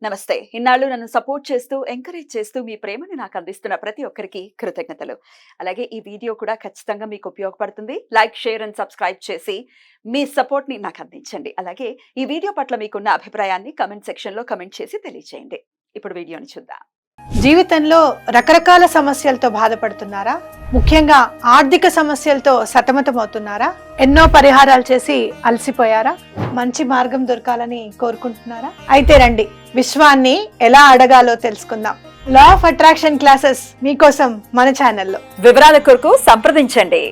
నమస్తే. ఇన్నాళ్ళు నన్ను సపోర్ట్ చేస్తూ, ఎంకరేజ్ చేస్తూ మీ ప్రేమని నాకు అందిస్తున్న ప్రతి ఒక్కరికి కృతజ్ఞతలు. అలాగే ఈ వీడియో కూడా ఖచ్చితంగా మీకు ఉపయోగపడుతుంది. లైక్, షేర్ అండ్ సబ్స్క్రైబ్ చేసి మీ సపోర్ట్‌ని నాకు అందించండి. అలాగే ఈ వీడియో పట్ల మీకున్న అభిప్రాయాన్ని కామెంట్ సెక్షన్‌లో కామెంట్ చేసి తెలియజేయండి. ఇప్పుడు వీడియోని చూద్దాం. జీవితంలో రకరకాల సమస్యలతో బాధపడుతున్నారా? ముఖ్యంగా ఆర్థిక సమస్యలతో సతమతమవుతున్నారా? ఎన్నో పరిహారాలు చేసి అలసిపోయారా? మంచి మార్గం దొరకాలని కోరుకుంటున్నారా? అయితే రండి, విశ్వాన్ని ఎలా అడగాలో తెలుసుకుందాం. లా ఆఫ్ అట్రాక్షన్ క్లాసెస్ మీకోసం మన ఛానల్లో. వివరాల కొరకు సంప్రదించండి.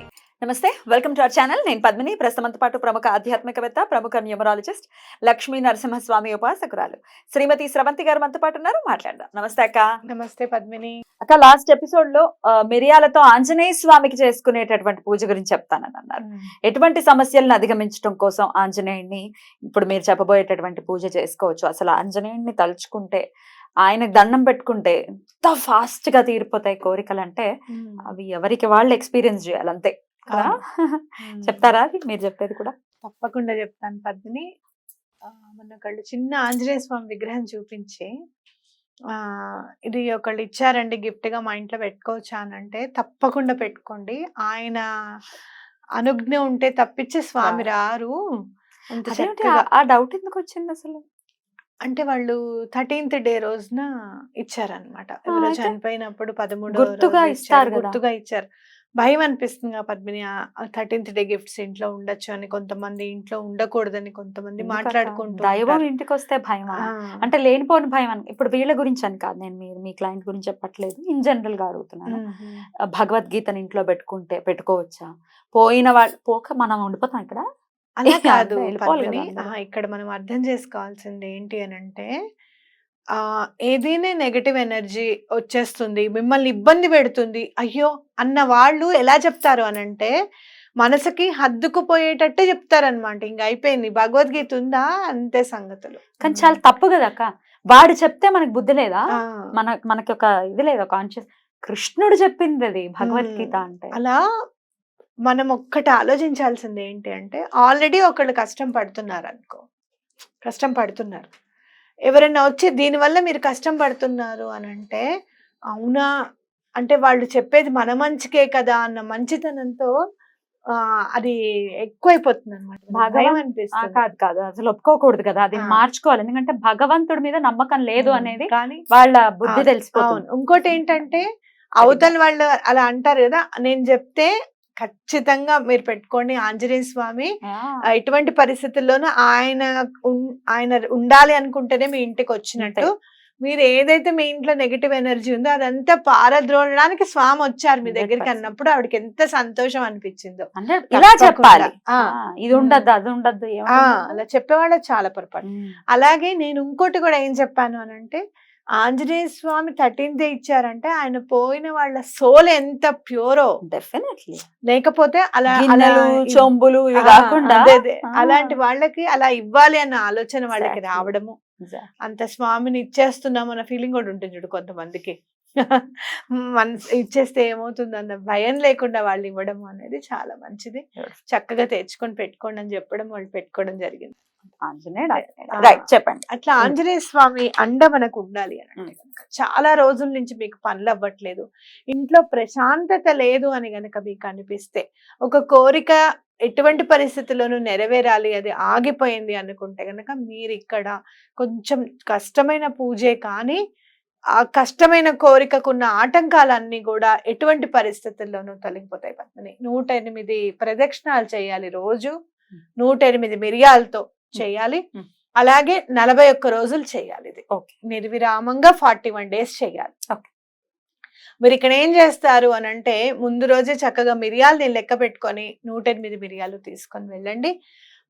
నమస్తే, వెల్కమ్ టు అవర్ ఛానల్. నేను పద్మిని. ప్రస్తుతంతో పాటు ప్రముఖ ఆధ్యాత్మికవేత్త, ప్రముఖ న్యూమరాలజిస్ట్, లక్ష్మీ నరసింహస్వామి ఉపాసకురాలు శ్రీమతి స్రవంతి గారు మనతో పాటు ఉన్నారు. మాట్లాడదాం. నమస్తే అక్క. నమస్తే పద్మిని. అక్క, లాస్ట్ ఎపిసోడ్ లో మిరియాలతో ఆంజనేయ స్వామికి చేసుకునేటటువంటి పూజ గురించి చెప్తానని అన్నారు. ఎటువంటి సమస్యలను అధిగమించడం కోసం ఆంజనేయుడిని ఇప్పుడు మీరు చెప్పబోయేటటువంటి పూజ చేసుకోవచ్చు. అసలు ఆంజనేయుడిని తలుచుకుంటే, ఆయనకు దండం పెట్టుకుంటే ఎంత ఫాస్ట్ గా తీరిపోతాయి కోరికలు అంటే అవి ఎవరికి వాళ్ళు ఎక్స్పీరియన్స్ చేయాలి అంతే కదా. చెప్తారా అది మీరు చెప్పేది కూడా? తప్పకుండా చెప్తాను పద్మిని. మొన్న చిన్న ఆంజనేయ స్వామి విగ్రహం చూపించి ఇది ఒకళ్ళు ఇచ్చారండి గిఫ్ట్ గా, మా ఇంట్లో పెట్టుకోవచ్చా అని అంటే తప్పకుండా పెట్టుకోండి. ఆయన అనుజ్ఞ ఉంటే తప్పించి స్వామి రారు. అంత చక్కగా. ఆ డౌట్ ఎందుకు వచ్చింది అసలు? అంటే వాళ్ళు 13th డే రోజున ఇచ్చారనమాట. ఎవరో చనిపోయినప్పుడు 13వ గుర్తుగా రోజు ఇస్తారు కదా. గుర్తుగా ఇచ్చారు. భయం అనిపిస్తుంది పద్మిని. 13th డే గిఫ్ట్స్ ఇంట్లో ఉండొచ్చు అని కొంతమంది, ఇంట్లో ఉండకూడదని కొంతమంది మాట్లాడుకుంటూ దైవం ఇంటికి వస్తే భయం అంటే లేనిపోని భయం అని. ఇప్పుడు వీళ్ళ గురించి అని కాదు, నేను మీ క్లయింట్ గురించి చెప్పట్లేదు, ఇన్ జనరల్ గా అడుగుతున్నాను. భగవద్గీతని ఇంట్లో పెట్టుకోవచ్చా? పోయిన వాళ్ళు పోక మనం ఉండిపోతాం ఇక్కడ. అలా కాదు వెళ్ళిపోవాలి పద్మిని. కదా. ఇక్కడ మనం అర్థం చేసుకోవాల్సింది ఏంటి అని అంటే, ఏదైనా నెగటివ్ ఎనర్జీ వచ్చేస్తుంది, మిమ్మల్ని ఇబ్బంది పెడుతుంది, అయ్యో అన్న వాళ్ళు ఎలా చెప్తారు అని అంటే, మనసుకి హద్దుకుపోయేటట్టే చెప్తారనమాట. ఇంక అయిపోయింది, భగవద్గీత ఉందా అంతే సంగతులు. కానీ చాలా తప్పు కదా అక్క. వాడు చెప్తే మనకు బుద్ధి లేదా? మనకి ఒక ఇది లేదా కాన్షియస్? కృష్ణుడు చెప్పింది అది భగవద్గీత అంటే. అలా మనం ఒక్కటి ఆలోచించాల్సింది ఏంటి అంటే, ఆల్రెడీ ఒకళ్ళు కష్టం పడుతున్నారు. ఎవరైనా వచ్చి దీనివల్ల మీరు కష్టం పడుతున్నారు అని అంటే, అవునా అంటే వాళ్ళు చెప్పేది మన మంచికే కదా అన్న మంచితనంతో అది ఎక్కువైపోతుంది అనమాట. భయం అనిపిస్తుంది. కాదు అసలు ఒప్పుకోకూడదు కదా, అది మార్చుకోవాలి. ఎందుకంటే భగవంతుడి మీద నమ్మకం లేదు అనేది కానీ వాళ్ళ బుద్ధి తెలిసిపోతుంది. ఇంకోటి ఏంటంటే, అవతల వాళ్ళు అలా అంటారు కదా, నేను చెప్తే ఖచ్చితంగా మీరు పెట్టుకోండి. ఆంజనేయ స్వామి ఎటువంటి పరిస్థితుల్లోనూ ఆయన ఉండాలి అనుకుంటేనే మీ ఇంటికి వచ్చినట్టు. మీరు ఏదైతే మీ ఇంట్లో నెగటివ్ ఎనర్జీ ఉందో అదంతా పారద్రోలడానికి స్వామి వచ్చారు మీ దగ్గరికి అన్నప్పుడు ఆవిడకి ఎంత సంతోషం అనిపించిందో. ఇలా చెప్పాలి, ఇది ఉండద్దు అది ఉండద్దు అలా చెప్పేవాళ్ళ చాలా పొరపాటు. అలాగే నేను ఇంకోటి కూడా ఏం చెప్పాను అని అంటే, ఆంజనేయ స్వామి 13th డే ఇచ్చారంటే ఆయన పోయిన వాళ్ళ సోల్ ఎంత ప్యూరో. డెఫినెట్లీ. లేకపోతే అలా చొంబులు ఇవి కాకుండా అలాంటి వాళ్ళకి అలా ఇవ్వాలి అన్న ఆలోచన వాళ్ళకి రావడము, అంత స్వామిని ఇచ్చేస్తున్నాం అన్న ఫీలింగ్ కూడా ఉంటుంది చూడు కొంతమందికి. ఇచ్చేస్తే ఏమవుతుంది అన్న భయం లేకుండా వాళ్ళు ఇవ్వడం అనేది చాలా మంచిది. చక్కగా తెచ్చుకొని పెట్టుకోండి అని చెప్పడం, వాళ్ళు పెట్టుకోవడం జరిగింది. చెప్పండి. అట్లా ఆంజనేయ స్వామి అండ మనకు ఉండాలి అని అంటే, చాలా రోజుల నుంచి మీకు పనులు అవ్వట్లేదు, ఇంట్లో ప్రశాంతత లేదు అని గనక మీకు అనిపిస్తే, ఒక కోరిక ఎటువంటి పరిస్థితుల్లోనూ నెరవేరాలి, అది ఆగిపోయింది అనుకుంటే గనక మీరు ఇక్కడ కొంచెం కష్టమైన పూజే కానీ ఆ కష్టమైన కోరికకున్న ఆటంకాలన్నీ కూడా ఎటువంటి పరిస్థితుల్లోనూ తొలగిపోతాయి పద్మిని. 108 ప్రదక్షిణాలు చేయాలి రోజు, 108 మిరియాలతో చేయాలి. అలాగే 41 రోజులు చేయాలి. ఇది నిర్విరామంగా 41 days చేయాలి. మీరు ఇక్కడ ఏం చేస్తారు అని అంటే, ముందు రోజే చక్కగా మిరియాలని లెక్క పెట్టుకొని 108 మిరియాలు తీసుకొని వెళ్ళండి.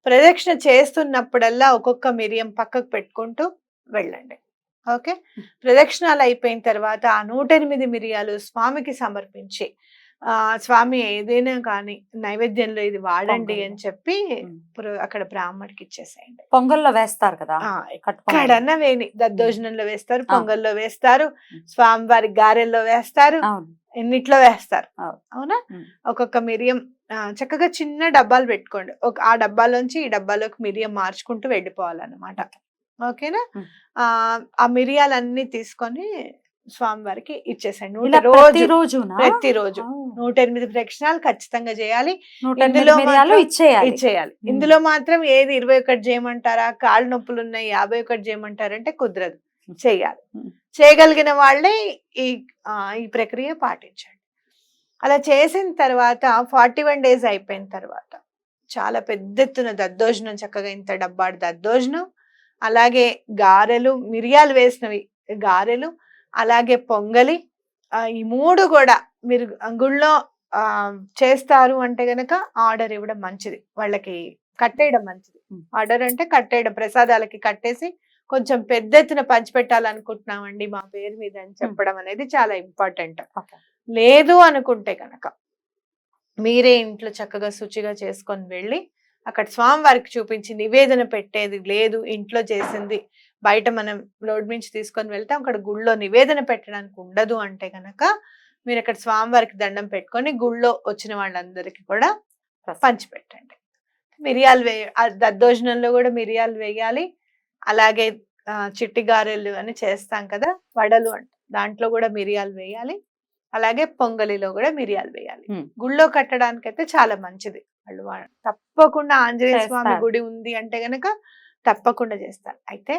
ప్రదక్షిణ చేస్తున్నప్పుడల్లా ఒక్కొక్క మిరియం పక్కకు పెట్టుకుంటూ వెళ్ళండి. ఓకే. ప్రదక్షిణాలు అయిపోయిన తర్వాత ఆ 108 మిరియాలు స్వామికి సమర్పించి, స్వామి ఏదైనా కానీ నైవేద్యంలో ఇది వాడండి అని చెప్పి అక్కడ బ్రాహ్మడికి ఇచ్చేసేయండి. పొంగల్లో వేస్తారు కదా, ఎక్కడన్నా వేని, దద్దోజనంలో వేస్తారు, పొంగల్లో వేస్తారు, స్వామి వారి గారెల్లో వేస్తారు, ఎన్నిట్లో వేస్తారు. అవునా? ఒక్కొక్క మిరియం చక్కగా చిన్న డబ్బాలు పెట్టుకోండి. ఆ డబ్బాలోంచి ఈ డబ్బాలోకి మిరియం మార్చుకుంటూ వెళ్ళిపోవాలన్నమాట. ఓకేనా? ఉమ్. ఆ మిరియాలన్నీ తీసుకొని స్వామివారికి ఇచ్చేసండి. ఇలా ప్రతిరోజునా? ప్రతిరోజు ఓ. 108 ప్రదక్షిణాలు ఖచ్చితంగా చేయాలి. 108 ఇందులో మిరియాలు మాత్రం ఇచ్చేయాలి. ఇచ్చేయాలి. ఉమ్. ఇందులో మాత్రం ఏది 21 చేయమంటారా, కాళ్ళు నొప్పులు ఉన్నాయి 51 చేయమంటారంటే కుదరదు, చేయాలి. ఉమ్. చేయగలిగిన వాళ్ళే ఈ ఈ ప్రక్రియ పాటించండి. అలా చేసిన తర్వాత 41 డేస్ అయిపోయిన తర్వాత చాలా పెద్ద ఎత్తున దద్దోజనం, చక్కగా ఇంత డబ్బాడు దద్దోజనం, అలాగే గారెలు, మిరియాలు వేసినవి గారెలు, అలాగే పొంగలి, ఈ 3 కూడా మీరు గుళ్ళో చేస్తారు అంటే గనక ఆర్డర్ ఇవ్వడం మంచిది, వాళ్ళకి కట్టేయడం మంచిది. ఆర్డర్ అంటే కట్టేయడం, ప్రసాదాలకి కట్టేసి కొంచెం పెద్ద ఎత్తున పంచిపెట్టాలనుకుంటున్నామండి మా పేరు మీద అని చెప్పడం అనేది చాలా ఇంపార్టెంట్. లేదు అనుకుంటే కనుక మీరే ఇంట్లో చక్కగా శుచిగా చేసుకొని వెళ్ళి అక్కడ స్వామివారికి చూపించి నివేదన పెట్టేది లేదు, ఇంట్లో చేసింది బయట మనం రోడ్ నుంచి తీసుకొని వెళ్తే అక్కడ గుళ్ళో నివేదన పెట్టడానికి ఉండదు అంటే కనుక మీరు అక్కడ స్వామివారికి దండం పెట్టుకొని గుళ్ళో వచ్చిన వాళ్ళందరికీ కూడా పంచిపెట్టండి. మిరియాలు దద్దోజనంలో కూడా మిరియాలు వేయాలి. అలాగే చిట్టి గారెలు అని చేస్తాం కదా, వడలు అంట, దాంట్లో కూడా మిరియాలు వేయాలి. అలాగే పొంగలిలో కూడా మిరియాలు వేయాలి. గుళ్ళో కట్టడానికైతే చాలా మంచిది. వాళ్ళు తప్పకుండా ఆంజనేయ స్వామి గుడి ఉంది అంటే గనక తప్పకుండా చేస్తారు. అయితే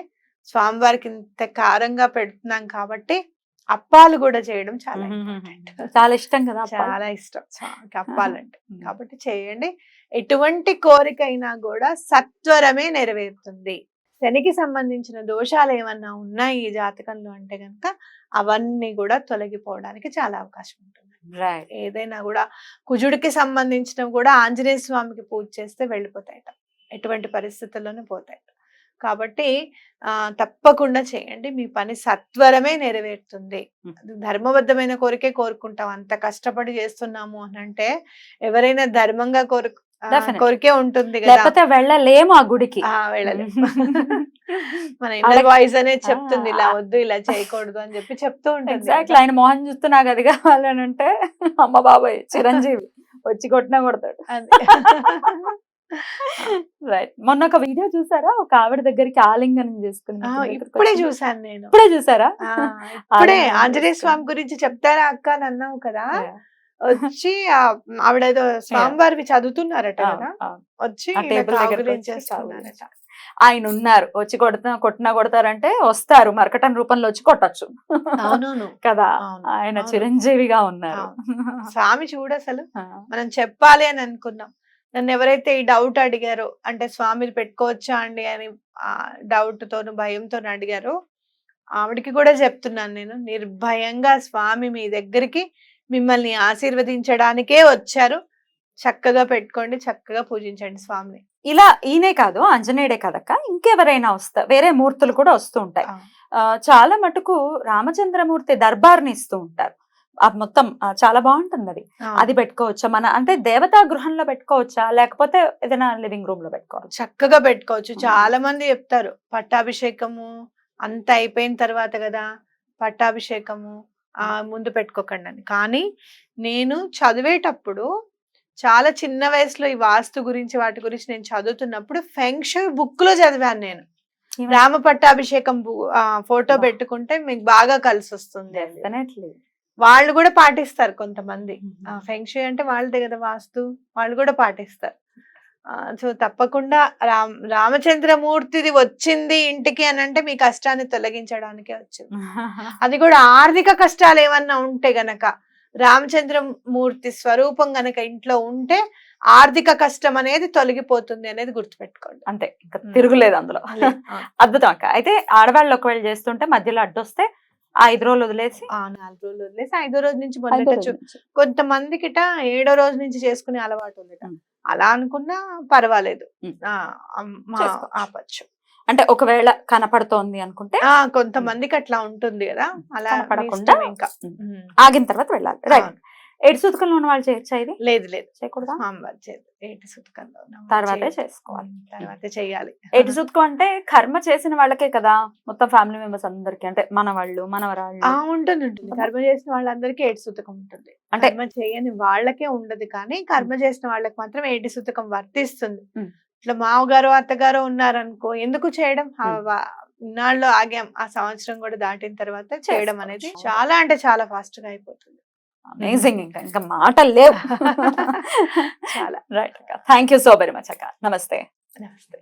స్వామివారికి ఇంత కారంగా పెడుతున్నాం కాబట్టి అప్పాలు కూడా చేయడం చాలా ఇంపార్టెంట్. చాలా ఇష్టం కదా, చాలా ఇష్టం అప్పాలంటే. కాబట్టి చేయండి. ఎటువంటి కోరికైనా కూడా సత్వరమే నెరవేరుతుంది. శనికి సంబంధించిన దోషాలు ఏమన్నా ఉన్నాయి ఈ జాతకంలో అంటే గనక అవన్నీ కూడా తొలగిపోవడానికి చాలా అవకాశం ఉంటుంది. ఏదైనా కూడా కుజుడికి సంబంధించినవి కూడా ఆంజనేయ స్వామికి పూజ చేస్తే వెళ్ళిపోతాయట, ఎటువంటి పరిస్థితుల్లోనూ పోతాయట. కాబట్టి తప్పకుండా చేయండి, మీ పని సత్వరమే నెరవేరుతుంది. ధర్మబద్ధమైన కోరికే కోరుకుంటాం, అంత కష్టపడి చేస్తున్నాము అని అంటే ఎవరైనా ధర్మంగా కోరికే ఉంటుంది కదా, వెళ్ళలేము ఆ గుడికి, వెళ్ళలేము. మన ఇన్నర్ వాయిస్ అనేది చెప్తుంది ఇలా వద్దు ఇలా చేయకూడదు అని చెప్పి చెప్తూ ఉంటుంది. ఆయన మోహన్ చూస్తూ నాకు అది కావాలని అంటే అమ్మ బాబాయ్ చిరంజీవి వచ్చి కొట్టినా కొడతాడు. రైట్. మొన్న ఒక వీడియో చూసారా, ఒక ఆవిడ దగ్గరికి ఆలింగనం చేసుకుని? ఇప్పుడే చూసాను నేను. ఇప్పుడే చూసారా? ఇప్పుడే ఆంజనేయ స్వామి గురించి చెప్తారా అక్క అని అన్నావు కదా, వచ్చి ఆవిడ ఏదో స్వామివారివి చదువుతున్నారట కదా, వచ్చి చేస్తున్నారట. ఆయన ఉన్నారు, వచ్చి కొట్టినా కొడతారంటే వస్తారు, మరకటం రూపంలో వచ్చి కొట్టచ్చు. అవును కదా, ఆయన చిరంజీవిగా ఉన్నారు. స్వామి చూడు, అసలు మనం చెప్పాలి అని అనుకున్నాం. నన్ను ఎవరైతే ఈ డౌట్ అడిగారో, అంటే స్వామిని పెట్టుకోవచ్చా అండి అని డౌట్ తోను భయంతో అడిగారో, ఆవిడకి కూడా చెప్తున్నాను నేను, నిర్భయంగా స్వామి మీ దగ్గరికి మిమ్మల్ని ఆశీర్వదించడానికే వచ్చారు. చక్కగా పెట్టుకోండి, చక్కగా పూజించండి స్వామిని. ఇలా ఈయనే కాదు, ఆంజనేయుడే కదక్క, ఇంకెవరైనా వేరే మూర్తులు కూడా వస్తూ ఉంటాయి. చాలా మటుకు రామచంద్రమూర్తి దర్బార్ని ఇస్తూ ఉంటారు. మొత్తం చాలా బాగుంటుంది అది పెట్టుకోవచ్చా? మన అంటే దేవతా గృహంలో పెట్టుకోవచ్చా, లేకపోతే ఏదైనా లివింగ్ రూమ్ లో పెట్టుకోవచ్చు? చక్కగా పెట్టుకోవచ్చు. చాలా మంది చెప్తారు పట్టాభిషేకము అంత అయిపోయిన తర్వాత కదా పట్టాభిషేకము ముందు పెట్టుకోకండి అని. కానీ నేను చదివేటప్పుడు చాలా చిన్న వయసులో ఈ వాస్తు గురించి వాటి గురించి నేను చదువుతున్నప్పుడు ఫెంగ్ షూయ్ బుక్ లో చదివాను నేను. రామ పట్టాభిషేకం ఫోటో పెట్టుకుంటే మీకు బాగా కలిసి వస్తుంది. వాళ్ళు కూడా పాటిస్తారు కొంతమంది. ఫెంగ్ షూయ్ అంటే వాళ్ళదే కదా వాస్తు, వాళ్ళు కూడా పాటిస్తారు. సో తప్పకుండా రామచంద్రమూర్తిది వచ్చింది ఇంటికి అని అంటే మీ కష్టాన్ని తొలగించడానికే వచ్చింది. అది కూడా ఆర్థిక కష్టాలు ఏమన్నా ఉంటే గనక రామచంద్రమూర్తి స్వరూపం గనక ఇంట్లో ఉంటే ఆర్థిక కష్టం అనేది తొలగిపోతుంది అనేది గుర్తుపెట్టుకోండి. అంతే, ఇంకా తిరుగులేదు అందులో. అద్భుతం అక్క. అయితే ఆడవాళ్ళు ఒకవేళ చేస్తుంటే మధ్యలో అడ్డొస్తే 5 రోజులు వదిలేసి 4 రోజులు వదిలేసి 5వ రోజు నుంచి మొదలెట్టచ్చు. కొంతమందికిట 7వ రోజు నుంచి చేసుకునే అలవాటు ఉంది. అలా అనుకున్నా పర్వాలేదు, ఆపచ్చు. అంటే ఒకవేళ కనపడుతోంది అనుకుంటే కొంతమందికి అట్లా ఉంటుంది కదా, అలా పడకుండా ఇంకా ఆగిన తర్వాత వెళ్ళాలి. రైట్. ఏడు సూతకంలో ఉన్న వాళ్ళు చేయొచ్చా ఇది? లేదు లేదు, చేయకూడదా? ఏడు సూతకంలో తర్వాతే చేసుకోవాలి, తర్వాతే చేయాలి. ఏడు సూతకం అంటే కర్మ చేసిన వాళ్ళకే కదా, మొత్తం ఫ్యామిలీ మెంబర్స్ అందరికి, అంటే మనవాళ్ళు మనవరాళ్ళు ఉంటుంది. కర్మ చేసిన వాళ్ళందరికీ ఏడు సూతకం ఉంటుంది. అంటే కర్మ చేయని వాళ్ళకే ఉండదు, కానీ కర్మ చేసిన వాళ్ళకి మాత్రం ఏడు సూతకం వర్తిస్తుంది. ఇట్లా మామగారు అత్తగారు ఉన్నారనుకో, ఎందుకు చేయడం? ఇన్నాళ్ళు ఆగాం, ఆ సంవత్సరం కూడా దాటిన తర్వాత చేయడం అనేది చేసుకోవచ్చు. చాలా అంటే చాలా ఫాస్ట్ గా అయిపోతుంది. అమేజింగ్, ఇంకా మాటలు లేవు. చాలా రైట్ అక్క, thank you so very much అక్క, నమస్తే. నమస్తే.